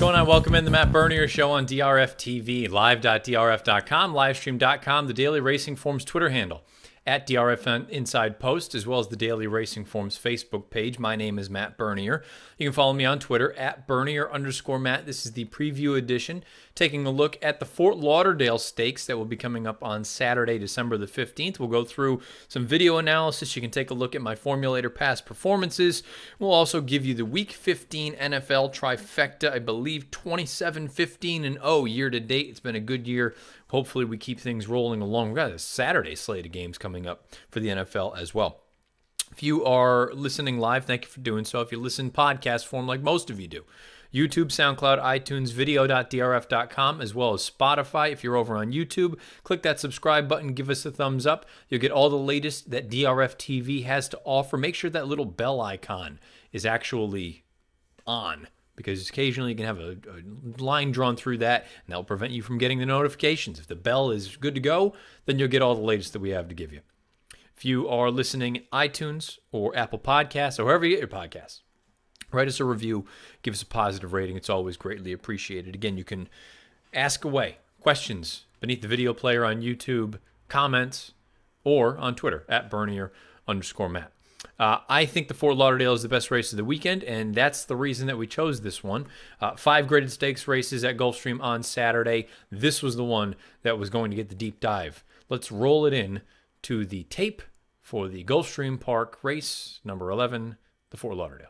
going on? Welcome in the Matt Bernier Show on DRFTV, live.drf.com, livestream.com, the Daily Racing Forms Twitter handle, at DRF Inside Post, as well as the Daily Racing Forms Facebook page. My name is Matt Bernier. You can follow me on Twitter, at Bernier_Matt. This is the preview edition, taking a look at the Fort Lauderdale Stakes that will be coming up on Saturday, December the 15th. We'll go through some video analysis. You can take a look at my formulator past performances. We'll also give you the Week 15 NFL Trifecta. I believe 27-15-0 year to date. It's been a good year. Hopefully we keep things rolling along. We've got a Saturday slate of games coming up for the NFL as well. If you are listening live, thank you for doing so. If you listen podcast form like most of you do, YouTube, SoundCloud, iTunes, video.drf.com, as well as Spotify. If you're over on YouTube, click that subscribe button, give us a thumbs up. You'll get all the latest that DRFTV has to offer. Make sure that little bell icon is actually on, because occasionally you can have a line drawn through that, and that will prevent you from getting the notifications. If the bell is good to go, then you'll get all the latest that we have to give you. If you are listening iTunes or Apple Podcasts or wherever you get your podcasts, write us a review, give us a positive rating. It's always greatly appreciated. Again, you can ask away questions beneath the video player on YouTube, comments, or on Twitter, at Bernier_Matt. I think the Fort Lauderdale is the best race of the weekend, and that's the reason that we chose this one. 5 graded stakes races at Gulfstream on Saturday. This was the one that was going to get the deep dive. Let's roll it in to the tape for the Gulfstream Park race number 11, the Fort Lauderdale.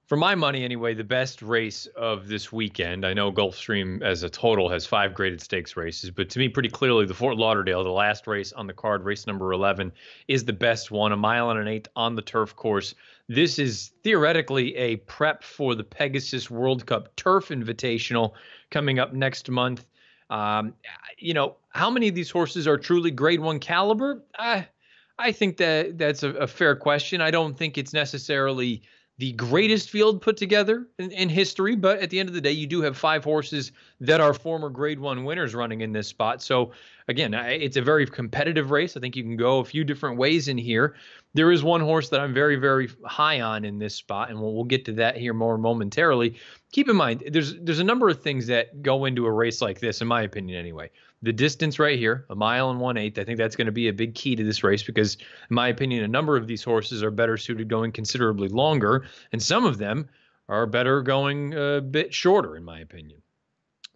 For my money, anyway, the best race of this weekend. I know Gulfstream as a total has 5 graded stakes races, but to me, pretty clearly, the Fort Lauderdale, the last race on the card, race number 11, is the best one. 1 1/8 on the turf course. This is theoretically a prep for the Pegasus World Cup Turf Invitational coming up next month. You know, how many of these horses are truly grade 1 caliber? I think that's a fair question. I don't think it's necessarily the greatest field put together in history, but at the end of the day, you do have 5 horses that are former grade 1 winners running in this spot. So again, it's a very competitive race. I think you can go a few different ways in here. There is one horse that I'm very, very high on in this spot, and we'll get to that here more momentarily. Keep in mind, there's a number of things that go into a race like this, in my opinion anyway. The distance right here, 1 1/8. I think that's going to be a big key to this race because, in my opinion, a number of these horses are better suited going considerably longer, and some of them are better going a bit shorter, in my opinion.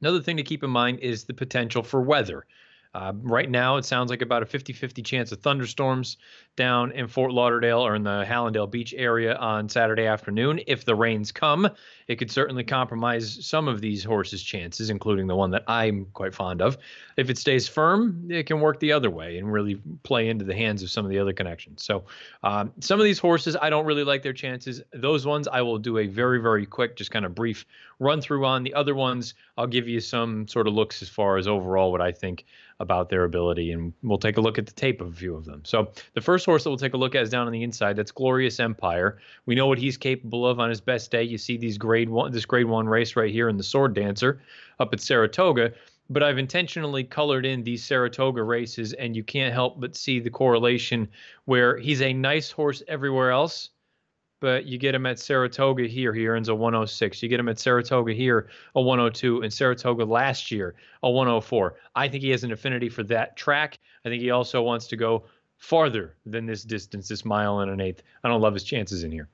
Another thing to keep in mind is the potential for weather. Right now, it sounds like about a 50-50 chance of thunderstorms down in Fort Lauderdale or in the Hallandale Beach area on Saturday afternoon. If the rains come, it could certainly compromise some of these horses' chances, including the one that I'm quite fond of. If it stays firm, it can work the other way and really play into the hands of some of the other connections. So some of these horses, I don't really like their chances. Those ones, I will do a very, very quick, just kind of brief run through on. The other ones, I'll give you some sort of looks as far as overall what I think about their ability, and we'll take a look at the tape of a few of them. So the first horse that we'll take a look at is down on the inside. That's Glorious Empire. We know what he's capable of on his best day. You see this grade 1 race right here in the Sword Dancer up at Saratoga, but I've intentionally colored in these Saratoga races, and you can't help but see the correlation where he's a nice horse everywhere else, but you get him at Saratoga here, he earns a 106. You get him at Saratoga here, a 102, and Saratoga last year, a 104. I think he has an affinity for that track. I think he also wants to go farther than this distance, this 1 1/8. I don't love his chances in here.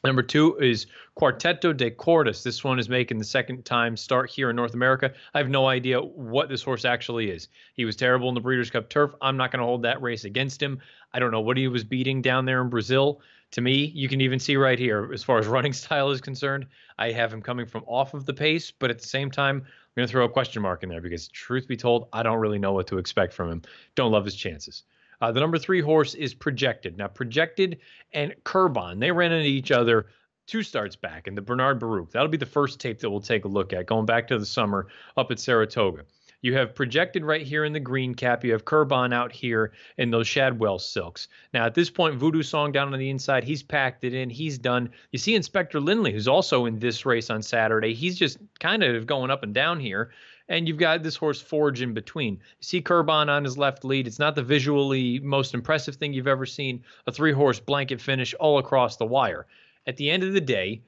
Number 2 is Quarteto de Cordes. This one is making the second time start here in North America. I have no idea what this horse actually is. He was terrible in the Breeders' Cup Turf. I'm not going to hold that race against him. I don't know what he was beating down there in Brazil. To me, you can even see right here, as far as running style is concerned, I have him coming from off of the pace, but at the same time, I'm going to throw a question mark in there because, truth be told, I don't really know what to expect from him. Don't love his chances. The number 3 horse is Projected. Now, Projected and Qurban, they ran into each other 2 starts back in the Bernard Baruch. That'll be the first tape that we'll take a look at, going back to the summer up at Saratoga. You have Projected right here in the green cap. You have Qurban out here in those Shadwell silks. Now, at this point, Voodoo Song down on the inside, he's packed it in. He's done. You see Inspector Lynley, who's also in this race on Saturday. He's just kind of going up and down here. And you've got this horse Forge in between. You see Qurban on his left lead. It's not the visually most impressive thing you've ever seen. A 3-horse blanket finish all across the wire. At the end of the day,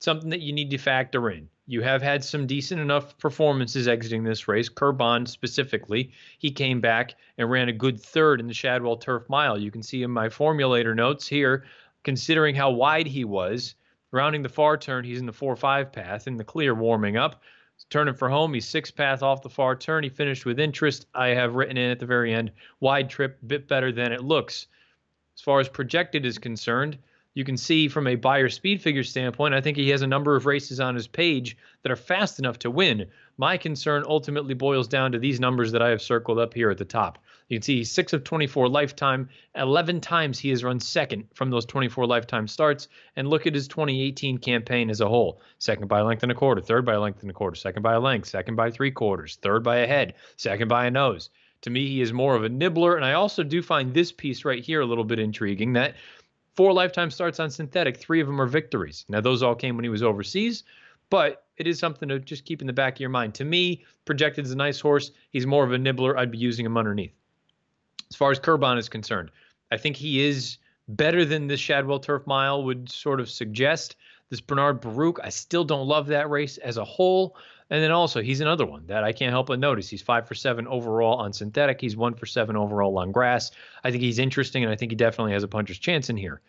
something that you need to factor in. You have had some decent enough performances exiting this race. Qurban specifically, he came back and ran a good third in the Shadwell Turf Mile. You can see in my formulator notes here, considering how wide he was, rounding the far turn, he's in the 4-5 path in the clear warming up. Turning for home, he's 6 path off the far turn. He finished with interest. I have written in at the very end, wide trip, bit better than it looks. As far as projected is concerned, you can see from a buyer speed figure standpoint, I think he has a number of races on his page that are fast enough to win. My concern ultimately boils down to these numbers that I have circled up here at the top. You can see he's 6 of 24 lifetime. 11 times he has run second from those 24 lifetime starts. And look at his 2018 campaign as a whole. Second by a length and a quarter, third by a length and a quarter, second by a length, second by 3/4, third by a head, second by a nose. To me, he is more of a nibbler. And I also do find this piece right here a little bit intriguing, that 4 lifetime starts on synthetic, 3 of them are victories. Now, those all came when he was overseas, but it is something to just keep in the back of your mind. To me, projected as a nice horse. He's more of a nibbler. I'd be using him underneath. As far as Qurban is concerned, I think he is better than this Shadwell Turf Mile would sort of suggest. This Bernard Baruch, I still don't love that race as a whole. And then also, he's another one that I can't help but notice. He's 5 for 7 overall on synthetic. He's 1 for 7 overall on grass. I think he's interesting, and I think he definitely has a puncher's chance in here.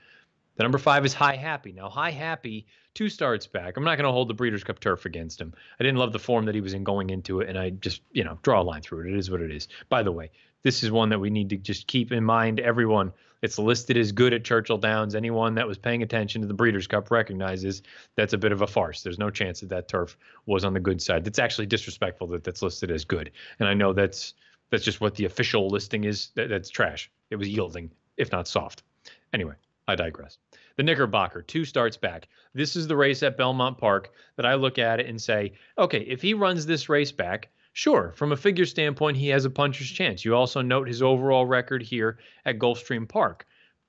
The number 5 is High Happy. Now, High Happy, 2 starts back. I'm not going to hold the Breeders' Cup Turf against him. I didn't love the form that he was in going into it, and I just, draw a line through it. It is what it is. By the way, this is one that we need to just keep in mind. Everyone, it's listed as good at Churchill Downs. Anyone that was paying attention to the Breeders' Cup recognizes that's a bit of a farce. There's no chance that that turf was on the good side. That's actually disrespectful that that's listed as good. And I know that's just what the official listing is. That's trash. It was yielding, if not soft. Anyway, I digress. The Knickerbocker, 2 starts back. This is the race at Belmont Park that I look at it and say, okay, if he runs this race back, sure, from a figure standpoint, he has a puncher's chance. You also note his overall record here at Gulfstream Park.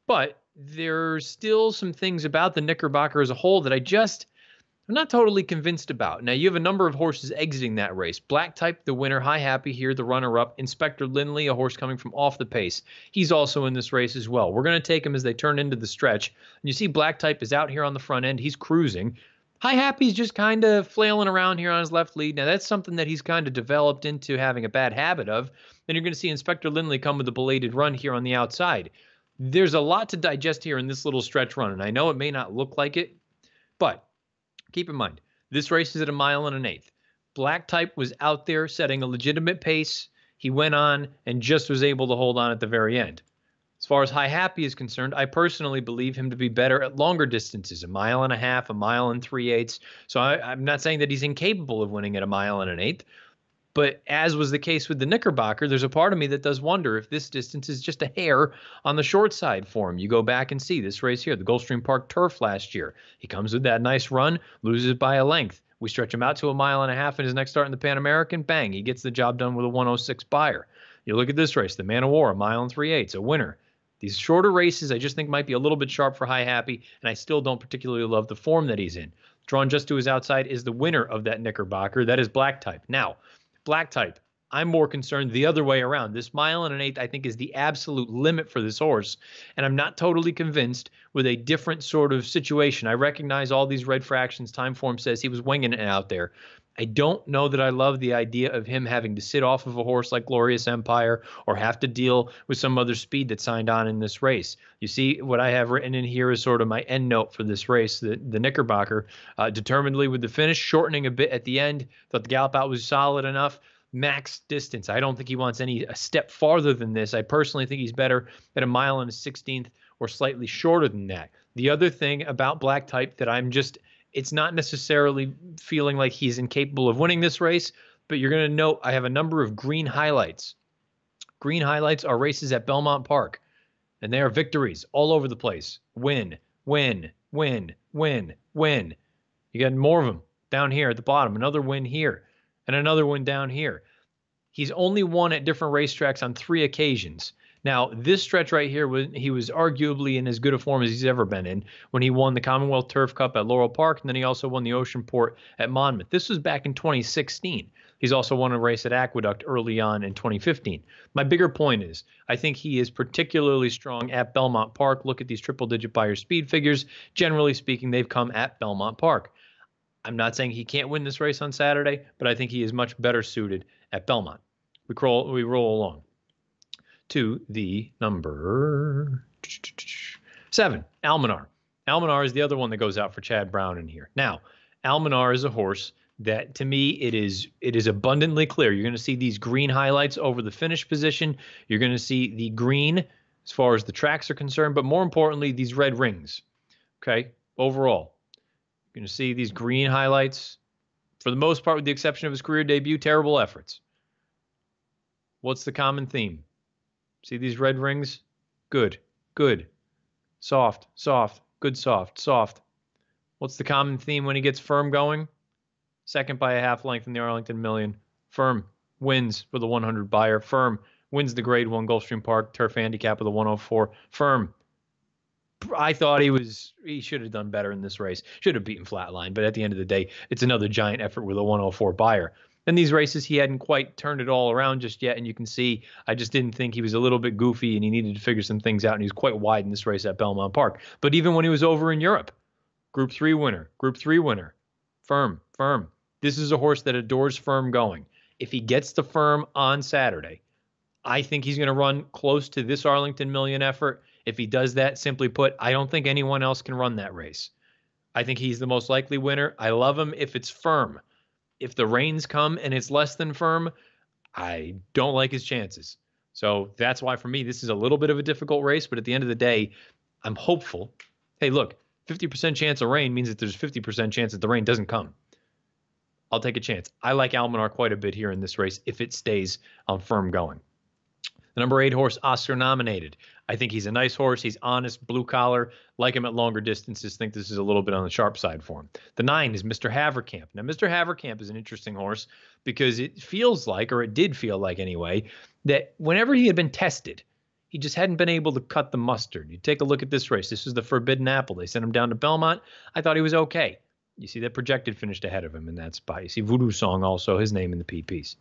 But there's still some things about the Knickerbocker as a whole that I'm not totally convinced about. Now, you have a number of horses exiting that race. Black Type, the winner. High Happy here, the runner-up. Inspector Lynley, a horse coming from off the pace. He's also in this race as well. We're going to take him as they turn into the stretch. And you see Black Type is out here on the front end. He's cruising. High Happy's just kind of flailing around here on his left lead. Now, that's something that he's kind of developed into having a bad habit of. Then you're going to see Inspector Lynley come with a belated run here on the outside. There's a lot to digest here in this little stretch run, and I know it may not look like it, but keep in mind, this race is at 1 1/8 miles. Black Type was out there setting a legitimate pace. He went on and just was able to hold on at the very end. As far as High Happy is concerned, I personally believe him to be better at longer distances, 1.5 miles, 1 3/8 miles. So I'm not saying that he's incapable of winning at 1 1/8 miles. But as was the case with the Knickerbocker, there's a part of me that does wonder if this distance is just a hair on the short side for him. You go back and see this race here, the Gulfstream Park Turf last year. He comes with that nice run, loses by a length. We stretch him out to 1.5 miles in his next start in the Pan American. Bang, he gets the job done with a 106 buyer. You look at this race, the Man of War, 1 3/8 miles, a winner. These shorter races I just think might be a little bit sharp for High Happy, and I still don't particularly love the form that he's in. Drawn just to his outside is the winner of that Knickerbocker. That is Black Type. Now, Black Type, I'm more concerned the other way around. This 1 1/8 miles, I think, is the absolute limit for this horse, and I'm not totally convinced with a different sort of situation. I recognize all these red fractions. Time form says he was winging it out there. I don't know that I love the idea of him having to sit off of a horse like Glorious Empire or have to deal with some other speed that signed on in this race. You see, what I have written in here is sort of my end note for this race, the Knickerbocker, determinedly with the finish, shortening a bit at the end. Thought the gallop out was solid enough. Max distance, I don't think he wants a step farther than this. I personally think he's better at 1 1/16 miles or slightly shorter than that. The other thing about Black Type that it's not necessarily feeling like he's incapable of winning this race, but you're going to note I have a number of green highlights. Green highlights are races at Belmont Park, and they are victories all over the place. Win, win, win, win, win. You got more of them down here at the bottom. Another win here, and another one down here. He's only won at different racetracks on 3 occasions. Now, this stretch right here, he was arguably in as good a form as he's ever been in when he won the Commonwealth Turf Cup at Laurel Park, and then he also won the Oceanport at Monmouth. This was back in 2016. He's also won a race at Aqueduct early on in 2015. My bigger point is I think he is particularly strong at Belmont Park. Look at these triple-digit buyer speed figures. Generally speaking, they've come at Belmont Park. I'm not saying he can't win this race on Saturday, but I think he is much better suited at Belmont. We roll along to the number 7, Almanar. Almanar is the other one that goes out for Chad Brown in here. Now, Almanar is a horse that, to me, it is abundantly clear. You're going to see these green highlights over the finish position. You're going to see the green as far as the tracks are concerned, but more importantly, these red rings. Okay, overall. You're going to see these green highlights. For the most part, with the exception of his career debut, terrible efforts. What's the common theme? See these red rings? Good, good. Soft, soft, good, soft, soft. What's the common theme when he gets firm going? Second by a half length in the Arlington Million. Firm wins with a 100 buyer. Firm wins the Grade 1 Gulfstream Park Turf Handicap with a 104. Firm. I thought he should have done better in this race. Should have beaten Flatline, but at the end of the day, it's another giant effort with a 104 buyer. In these races, he hadn't quite turned it all around just yet, and you can see I just didn't think he was a little bit goofy, and he needed to figure some things out, and he was quite wide in this race at Belmont Park. But even when he was over in Europe, Group 3 winner, firm, firm. This is a horse that adores firm going. If he gets the firm on Saturday, I think he's going to run close to this Arlington Million effort. If he does that, simply put, I don't think anyone else can run that race. I think he's the most likely winner. I love him if it's firm. If the rains come and it's less than firm, I don't like his chances. So that's why, for me, this is a little bit of a difficult race. But at the end of the day, I'm hopeful. Hey, look, 50% chance of rain means that there's 50% chance that the rain doesn't come. I'll take a chance. I like Almanar quite a bit here in this race if it stays on firm going. The number 8 horse, Oscar Nominated. I think he's a nice horse. He's honest, blue collar. Like him at longer distances. Think this is a little bit on the sharp side for him. The 9 is Mr. Havercamp. Now, Mr. Havercamp is an interesting horse because it feels like, or it did feel like anyway, that whenever he had been tested, he just hadn't been able to cut the mustard. You take a look at this race. This is the Forbidden Apple. They sent him down to Belmont. I thought he was okay. You see that projected finished ahead of him in that spot. You see Voodoo Song also, his name in the PPs.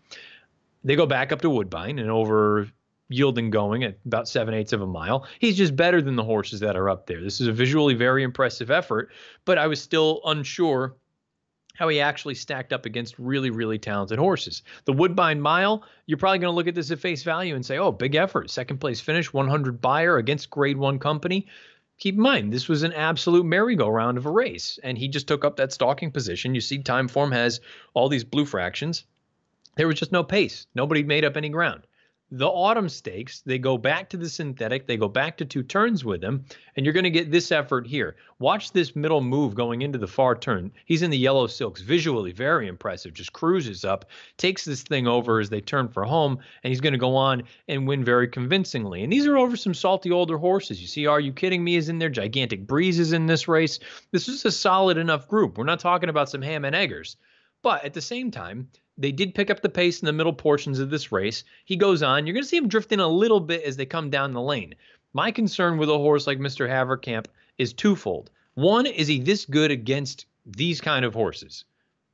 They go back up to Woodbine and over yielding going at about 7/8 of a mile. He's just better than the horses that are up there. This is a visually very impressive effort, but I was still unsure how he actually stacked up against really, really talented horses. The Woodbine Mile, you're probably going to look at this at face value and say, oh, big effort. Second place finish, 100 buyer against Grade 1 company. Keep in mind, this was an absolute merry-go-round of a race, and he just took up that stalking position. You see Timeform has all these blue fractions. There was just no pace. Nobody made up any ground. The Autumn Stakes, they go back to the synthetic. They go back to 2 turns with him, and you're going to get this effort here. Watch this middle move going into the far turn. He's in the yellow silks, visually very impressive, just cruises up, takes this thing over as they turn for home, and he's going to go on and win very convincingly. And these are over some salty older horses. You see Are You Kidding Me is in there. Gigantic Breeze is in this race. This is a solid enough group. We're not talking about some ham and eggers. But at the same time, they did pick up the pace in the middle portions of this race. He goes on. You're going to see him drifting a little bit as they come down the lane. My concern with a horse like Mr. Havercamp is twofold. One, is he this good against these kind of horses?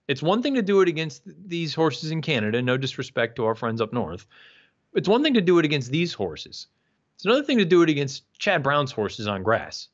It's one thing to do it against these horses in Canada, no disrespect to our friends up north. It's one thing to do it against these horses. It's another thing to do it against Chad Brown's horses on grass.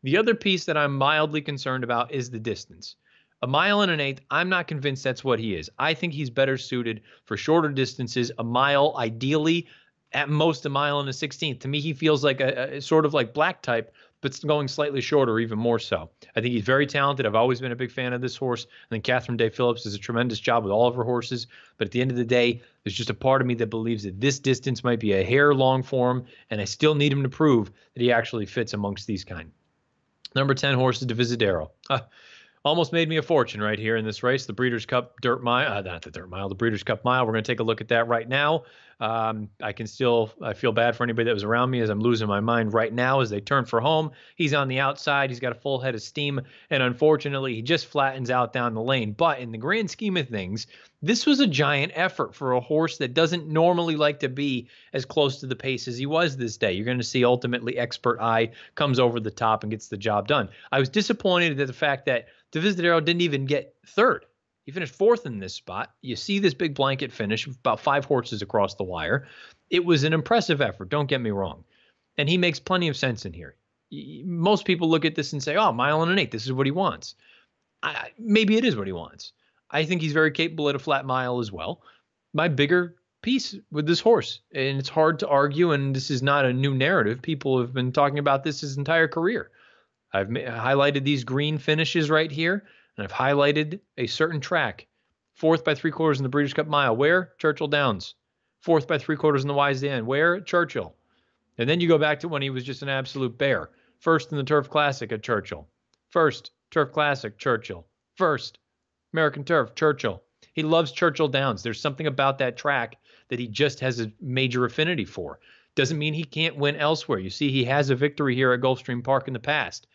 The other piece that I'm mildly concerned about is the distance. 1 1/8 miles, I'm not convinced that's what he is. I think he's better suited for shorter distances, a mile, ideally, at most 1.16 miles. To me, he feels like a sort of like black type, but going slightly shorter, even more so. I think he's very talented. I've always been a big fan of this horse. I think Catherine Day Phillips does a tremendous job with all of her horses. But at the end of the day, there's just a part of me that believes that this distance might be a hair long for him, and I still need him to prove that he actually fits amongst these kind. Number 10 horse is Divisadero. Almost made me a fortune right here in this race. The Breeders' Cup Dirt Mile, not the Dirt Mile, the Breeders' Cup Mile. We're going to take a look at that right now. I feel bad for anybody that was around me as I'm losing my mind right now as they turn for home. He's on the outside. He's got a full head of steam. And unfortunately, he just flattens out down the lane. But in the grand scheme of things, this was a giant effort for a horse that doesn't normally like to be as close to the pace as he was this day. You're going to see ultimately Expert Eye comes over the top and gets the job done. I was disappointed at the fact that Divisadero didn't even get third. He finished 4th in this spot. You see this big blanket finish, about 5 horses across the wire. It was an impressive effort, don't get me wrong. And he makes plenty of sense in here. Most people look at this and say, oh, 1.8 miles, this is what he wants. Maybe it is what he wants. I think he's very capable at a flat mile as well. My bigger piece with this horse, and it's hard to argue, and this is not a new narrative. People have been talking about this his entire career. I've highlighted these green finishes right here, and I've highlighted a certain track. Fourth by 3/4 in the Breeders' Cup Mile. Where? Churchill Downs. Fourth by 3/4 in the Wise End. Where? Churchill. And then you go back to when he was just an absolute bear. First in the Turf Classic at Churchill. First Turf Classic, Churchill. First American Turf, Churchill. He loves Churchill Downs. There's something about that track that he just has a major affinity for. Doesn't mean he can't win elsewhere. You see, he has a victory here at Gulfstream Park in the past.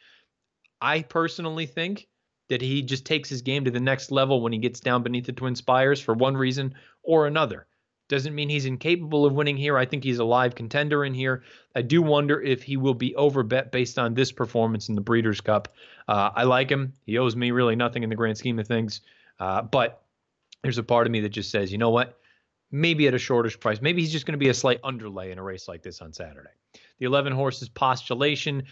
I personally think that he just takes his game to the next level when he gets down beneath the Twin Spires for one reason or another. Doesn't mean he's incapable of winning here. I think he's a live contender in here. I do wonder if he will be overbet based on this performance in the Breeders' Cup. I like him. He owes me really nothing in the grand scheme of things. But there's a part of me that just says, you know what? Maybe at a shortish price. Maybe he's just going to be a slight underlay in a race like this on Saturday. The 11 horses Postulation.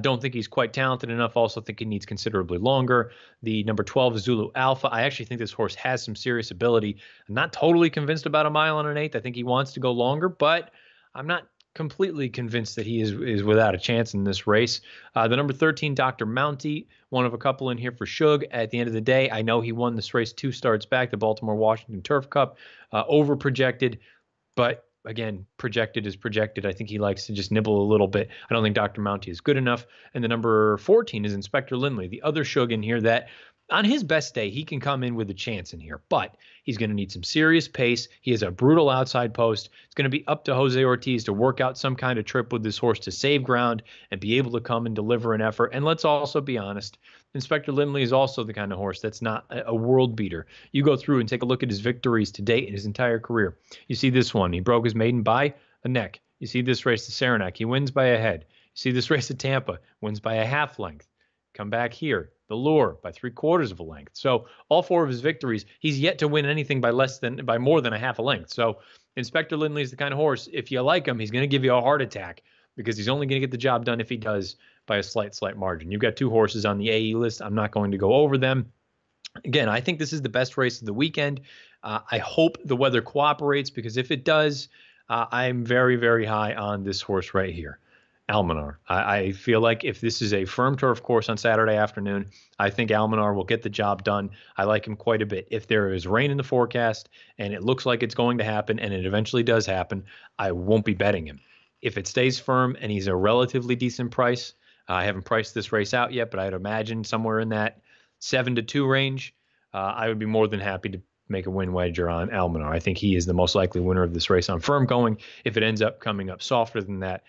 Don't think he's quite talented enough. Also think he needs considerably longer. The number 12 Zulu Alpha. I actually think this horse has some serious ability. I'm not totally convinced about a mile and an eighth. I think he wants to go longer, but I'm not completely convinced that he is without a chance in this race. The number 13 Dr. Mounty, one of a couple in here for Shug. At the end of the day, I know he won this race 2 starts back, the Baltimore-Washington Turf Cup, over projected, but again, projected is projected. I think he likes to just nibble a little bit. I don't think Dr. Mounty is good enough. And the number 14 is Inspector Lynley, the other Shug in here that on his best day, he can come in with a chance in here, but he's going to need some serious pace. He has a brutal outside post. It's going to be up to Jose Ortiz to work out some kind of trip with this horse to save ground and be able to come and deliver an effort. And let's also be honest, Inspector Lynley is also the kind of horse that's not a world beater. You go through and take a look at his victories to date in his entire career. You see this one. He broke his maiden by a neck. You see this race to Saranac. He wins by a head. You see this race at Tampa. Wins by a half length. Come back here. The Lure by 3/4 of a length. So all 4 of his victories, he's yet to win anything by more than a half a length. So Inspector Lynley is the kind of horse, if you like him, he's going to give you a heart attack because he's only going to get the job done if he does by a slight margin. You've got 2 horses on the AE list. I'm not going to go over them. Again, I think this is the best race of the weekend. I hope the weather cooperates because if it does, I'm very, very high on this horse right here. Almanar. I feel like if this is a firm turf course on Saturday afternoon, I think Almanar will get the job done. I like him quite a bit. If there is rain in the forecast and it looks like it's going to happen and it eventually does happen, I won't be betting him. If it stays firm and he's a relatively decent price, I haven't priced this race out yet, but I'd imagine somewhere in that 7-2 range, I would be more than happy to make a win wager on Almanar. I think he is the most likely winner of this race on firm going. If it ends up coming up softer than that,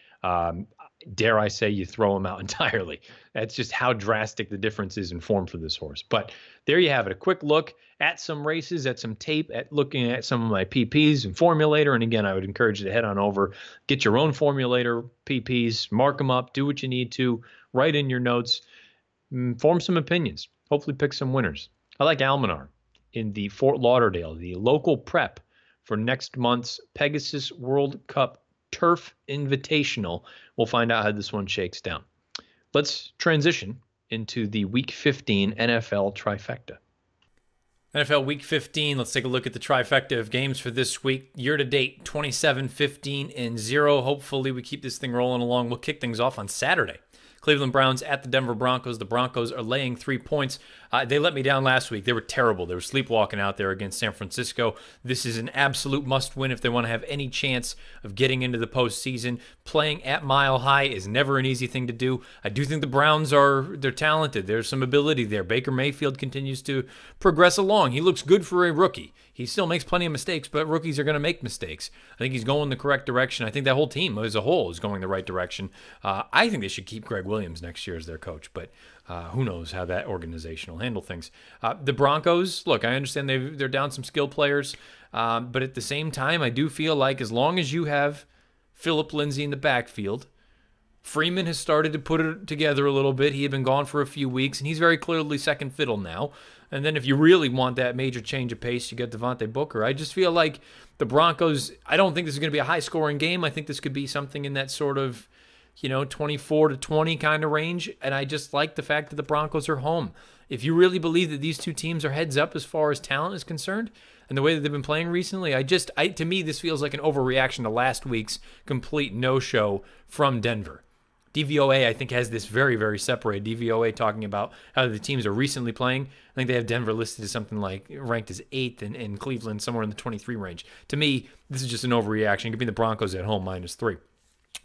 dare I say you throw him out entirely. That's just how drastic the difference is in form for this horse. But there you have it. A quick look at some races, at some tape, at looking at some of my PPs and formulator. And again, I would encourage you to head on over, get your own formulator PPs, mark them up, do what you need to, write in your notes, form some opinions, hopefully pick some winners. I like Almanar in the Fort Lauderdale, the local prep for next month's Pegasus World Cup Turf Invitational. We'll find out how this one shakes down. Let's transition into the Week 15 NFL Trifecta. NFL Week 15, let's take a look at the trifecta of games for this week. Year-to-date, 27-15-0. Hopefully we keep this thing rolling along. We'll kick things off on Saturday. Cleveland Browns at the Denver Broncos. The Broncos are laying 3 points. They let me down last week. They were terrible. They were sleepwalking out there against San Francisco. This is an absolute must-win if they want to have any chance of getting into the postseason. Playing at Mile High is never an easy thing to do. I do think the Browns they're talented. There's some ability there. Baker Mayfield continues to progress along. He looks good for a rookie. He still makes plenty of mistakes, but rookies are going to make mistakes. I think he's going the correct direction. I think that whole team as a whole is going the right direction. I think they should keep Greg Williams next year as their coach, but who knows how that organization will handle things. The Broncos, look, I understand they're down some skilled players, but at the same time, I do feel like as long as you have Phillip Lindsay in the backfield, Freeman has started to put it together a little bit. He had been gone for a few weeks, and he's very clearly second fiddle now. And then if you really want that major change of pace, you get Devontae Booker. I just feel like the Broncos, I don't think this is going to be a high-scoring game. I think this could be something in that sort of, 24-20 kind of range. And I just like the fact that the Broncos are home. if you really believe that these two teams are heads up as far as talent is concerned and the way that they've been playing recently, to me, this feels like an overreaction to last week's complete no-show from Denver. DVOA, I think, has this very, very separated. DVOA talking about how the teams are recently playing. I think they have Denver listed as something like ranked as 8th and Cleveland somewhere in the 23 range. To me, this is just an overreaction. Give me the Broncos at home -3.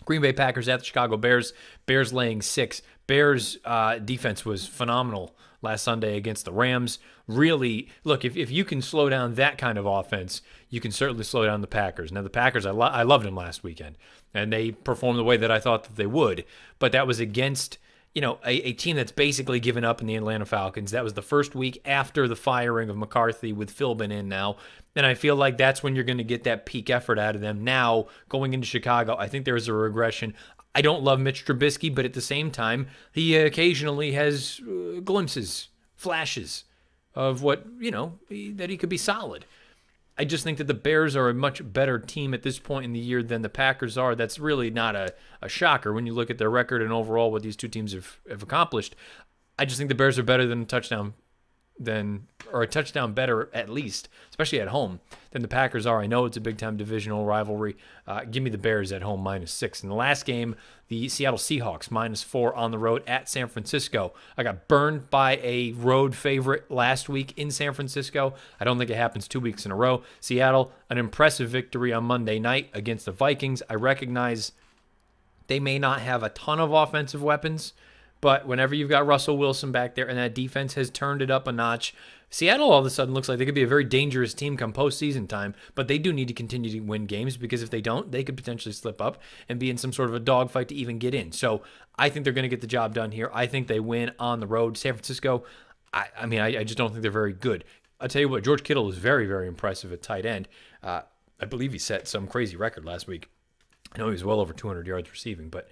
Green Bay Packers at the Chicago Bears. Bears laying 6. Bears defense was phenomenal last Sunday against the Rams. Really, look, if you can slow down that kind of offense, you can certainly slow down the Packers. Now, the Packers, I loved them last weekend, and they performed the way that I thought that they would, but that was against a team that's basically given up in the Atlanta Falcons. That was the first week after the firing of McCarthy with Philbin in now, and I feel like that's when you're going to get that peak effort out of them. Now, going into Chicago, I think there is a regression. I don't love Mitch Trubisky, but at the same time, he occasionally has glimpses, flashes of what, that he could be solid. I just think that the Bears are a much better team at this point in the year than the Packers are. That's really not a shocker when you look at their record and overall what these two teams have accomplished. I just think the Bears are better than a touchdown better at least, especially at home, than the Packers are. I know it's a big-time divisional rivalry. Give me the Bears at home -6. In the last game, the Seattle Seahawks -4 on the road at San Francisco. I got burned by a road favorite last week in San Francisco. I don't think it happens 2 weeks in a row. Seattle, an impressive victory on Monday night against the Vikings. I recognize they may not have a ton of offensive weapons, but whenever you've got Russell Wilson back there and that defense has turned it up a notch, Seattle all of a sudden looks like they could be a very dangerous team come postseason time, but they do need to continue to win games because if they don't, they could potentially slip up and be in some sort of a dogfight to even get in. So I think they're going to get the job done here. I think they win on the road. San Francisco, I just don't think they're very good. I'll tell you what, George Kittle is very, very impressive at tight end. I believe he set some crazy record last week. I know he was well over 200 yards receiving, but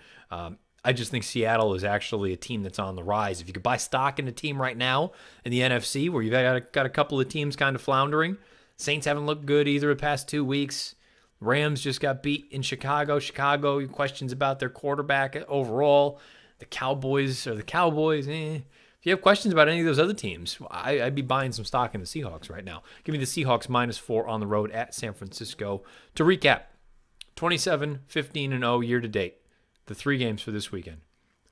I just think Seattle is actually a team that's on the rise. If you could buy stock in a team right now in the NFC where you've got a couple of teams kind of floundering, Saints haven't looked good either the past 2 weeks. Rams just got beat in Chicago. Chicago, questions about their quarterback overall. The Cowboys are the Cowboys. If you have questions about any of those other teams, I'd be buying some stock in the Seahawks right now. Give me the Seahawks -4 on the road at San Francisco. To recap, 27-15-0 year to date. The 3 games for this weekend.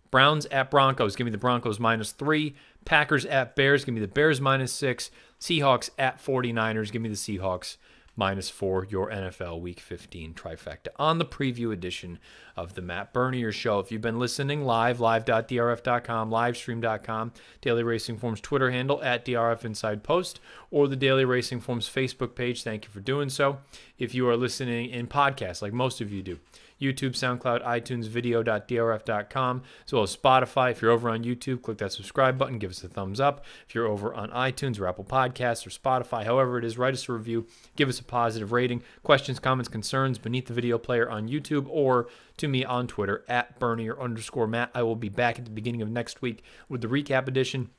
Browns at Broncos. Give me the Broncos -3. Packers at Bears. Give me the Bears -6. Seahawks at 49ers. Give me the Seahawks -4. Your NFL Week 15 trifecta on the preview edition of the Matt Bernier Show. If you've been listening live.drf.com, livestream.com, Daily Racing Form's Twitter handle at DRF Inside Post, or the Daily Racing Form's Facebook page, thank you for doing so. If you are listening in podcasts, like most of you do, YouTube, SoundCloud, iTunes, video.drf.com, as well as Spotify. If you're over on YouTube, click that subscribe button, give us a thumbs up. If you're over on iTunes or Apple Podcasts or Spotify, however it is, write us a review, give us a positive rating. Questions, comments, concerns beneath the video player on YouTube or to me on Twitter at Bernier_Matt. I will be back at the beginning of next week with the recap edition.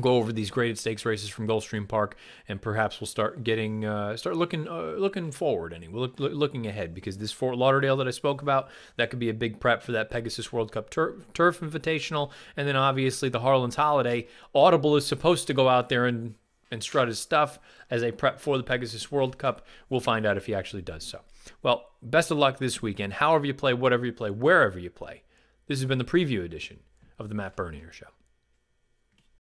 Go over these graded stakes races from Gulfstream Park, and perhaps we'll start looking forward. We're looking ahead, because this Fort Lauderdale that I spoke about, that could be a big prep for that Pegasus World Cup Turf Invitational, and then obviously the Harlan's Holiday. Audible is supposed to go out there and strut his stuff as a prep for the Pegasus World Cup. We'll find out if he actually does so. Well, best of luck this weekend. However you play, whatever you play, wherever you play. This has been the preview edition of the Matt Bernier Show.